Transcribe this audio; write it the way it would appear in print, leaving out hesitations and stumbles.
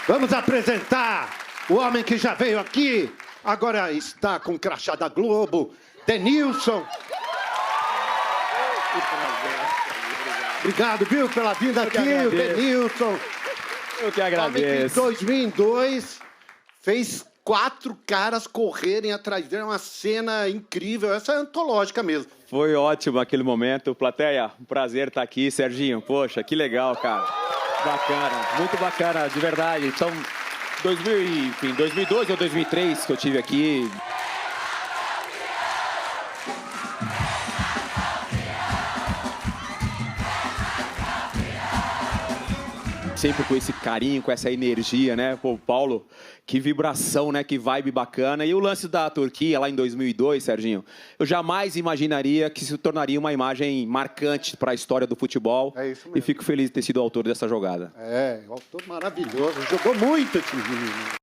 Vamos apresentar o homem que já veio aqui, agora está com o crachá da Globo, Denilson. Obrigado, viu, pela vinda aqui, o Denilson. Eu que agradeço. Homem que em 2002 fez 4 caras correrem atrás dele, uma cena incrível, essa é antológica mesmo. Foi ótimo aquele momento. Plateia, um prazer estar aqui. Serginho, poxa, que legal, cara. Bacana, muito bacana, de verdade. Então, 2012 ou 2003 que eu tive aqui. Sempre com esse carinho, com essa energia, né? Pô, Paulo, que vibração, né? Que vibe bacana. E o lance da Turquia, lá em 2002, Serginho, eu jamais imaginaria que se tornaria uma imagem marcante para a história do futebol. É isso mesmo. E fico feliz de ter sido o autor dessa jogada. É, o autor maravilhoso, jogou muito esse menino.